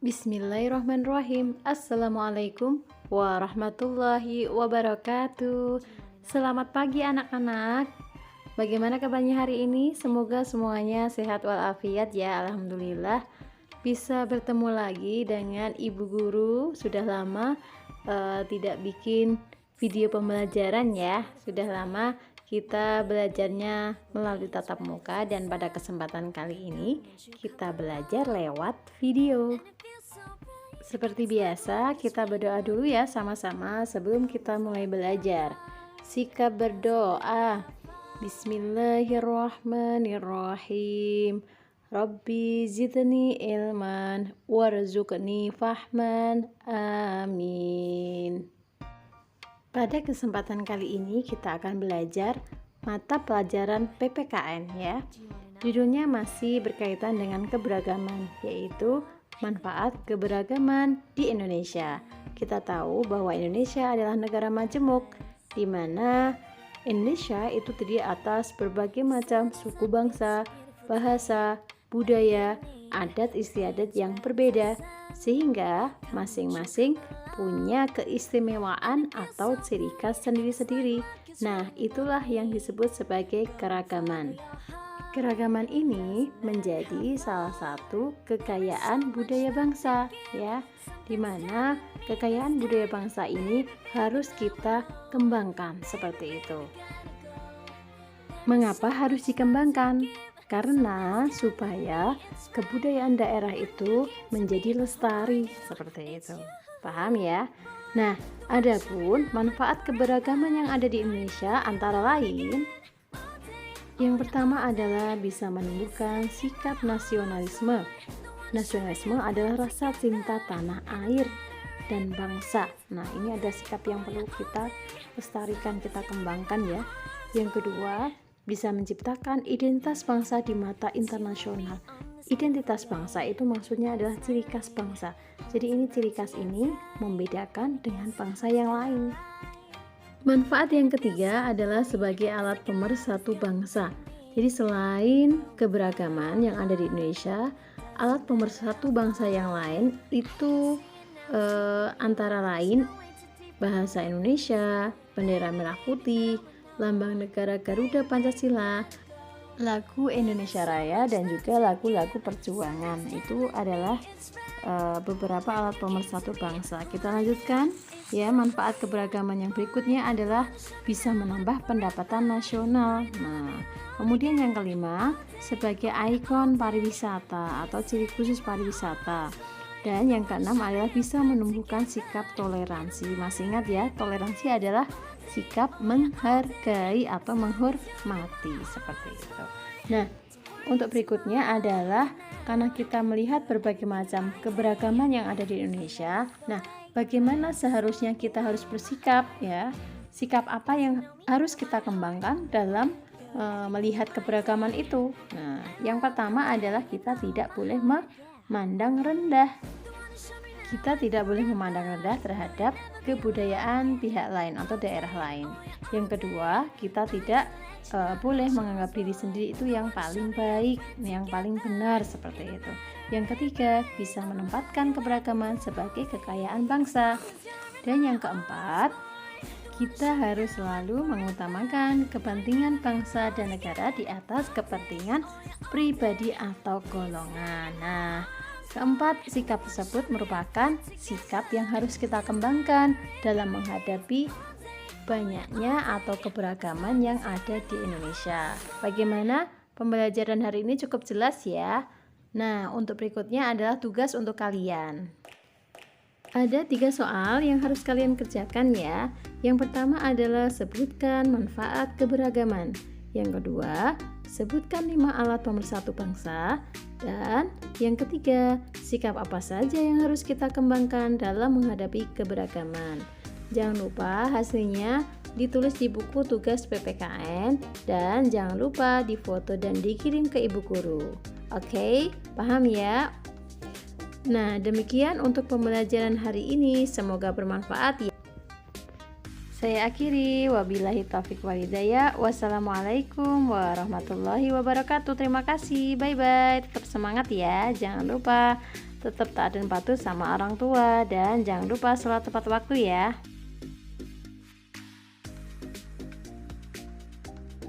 Bismillahirrahmanirrahim. Assalamualaikum warahmatullahi wabarakatuh. Selamat pagi anak-anak. Bagaimana kabarnya hari ini? Semoga semuanya sehat walafiat ya. Alhamdulillah bisa bertemu lagi dengan Ibu Guru. Sudah lama tidak bikin video pembelajaran ya. Sudah lama kita belajarnya melalui tatap muka, dan pada kesempatan kali ini kita belajar lewat video. Seperti biasa, kita berdoa dulu ya sama-sama sebelum kita mulai belajar. Sikap berdoa. Bismillahirrahmanirrahim. Rabbi zidni ilman warzuqni fahman. Amin. Pada kesempatan kali ini kita akan belajar mata pelajaran PPKN ya. Judulnya masih berkaitan dengan keberagaman, yaitu manfaat keberagaman di Indonesia. Kita tahu bahwa Indonesia adalah negara majemuk, di mana Indonesia itu terdiri atas berbagai macam suku bangsa, bahasa, budaya, adat istiadat yang berbeda, sehingga masing-masing punya keistimewaan atau ciri khas sendiri-sendiri. Nah, itulah yang disebut sebagai keragaman. Keragaman ini menjadi salah satu kekayaan budaya bangsa ya, di mana kekayaan budaya bangsa ini harus kita kembangkan seperti itu. Mengapa harus dikembangkan? Karena supaya kebudayaan daerah itu menjadi lestari seperti itu. Paham ya? Nah, adapun manfaat keberagaman yang ada di Indonesia antara lain, yang pertama adalah bisa menumbuhkan sikap nasionalisme. Nasionalisme adalah rasa cinta tanah air dan bangsa. Nah, ini ada sikap yang perlu kita lestarikan, kita kembangkan ya. Yang kedua, bisa menciptakan identitas bangsa di mata internasional. Identitas bangsa itu maksudnya adalah ciri khas bangsa. Jadi ini ciri khas ini membedakan dengan bangsa yang lain. Manfaat yang ketiga adalah sebagai alat pemersatu bangsa. Jadi selain keberagaman yang ada di Indonesia, alat pemersatu bangsa yang lain itu antara lain bahasa Indonesia, bendera merah putih, lambang negara Garuda Pancasila, lagu Indonesia Raya, dan juga lagu-lagu perjuangan. Itu adalah beberapa alat pemersatu bangsa. Kita lanjutkan ya. Manfaat keberagaman yang berikutnya adalah bisa menambah pendapatan nasional. Nah, kemudian yang kelima, sebagai ikon pariwisata atau ciri khusus pariwisata. Dan yang keenam adalah bisa menumbuhkan sikap toleransi. Masih ingat ya, toleransi adalah sikap menghargai atau menghormati seperti itu. Nah, untuk berikutnya adalah karena kita melihat berbagai macam keberagaman yang ada di Indonesia. Nah, bagaimana seharusnya kita harus bersikap ya? Sikap apa yang harus kita kembangkan dalam melihat keberagaman itu? Nah, yang pertama adalah kita tidak boleh memandang rendah. Kita tidak boleh memandang rendah terhadap kebudayaan pihak lain atau daerah lain. Yang kedua, kita tidak boleh menganggap diri sendiri itu yang paling baik, yang paling benar seperti itu. Yang ketiga, bisa menempatkan keberagaman sebagai kekayaan bangsa. Dan yang keempat, kita harus selalu mengutamakan kepentingan bangsa dan negara di atas kepentingan pribadi atau golongan. Nah, keempat, sikap tersebut merupakan sikap yang harus kita kembangkan dalam menghadapi banyaknya atau keberagaman yang ada di Indonesia. Bagaimana pembelajaran hari ini? Cukup jelas ya? Nah, untuk berikutnya adalah tugas untuk kalian. Ada 3 soal yang harus kalian kerjakan ya. Yang pertama adalah sebutkan manfaat keberagaman. Yang kedua, sebutkan 5 alat pemersatu bangsa. Dan yang ketiga, sikap apa saja yang harus kita kembangkan dalam menghadapi keberagaman. Jangan lupa hasilnya ditulis di buku tugas PPKN, dan jangan lupa difoto dan dikirim ke Ibu Guru. Oke, paham ya? Nah, demikian untuk pembelajaran hari ini. Semoga bermanfaat ya. Saya akhiri, wabillahi taufiq walhidayah. Wassalamualaikum warahmatullahi wabarakatuh. Terima kasih, bye bye. Tetap semangat ya. Jangan lupa tetap taat dan patuh sama orang tua, dan jangan lupa sholat tepat waktu ya.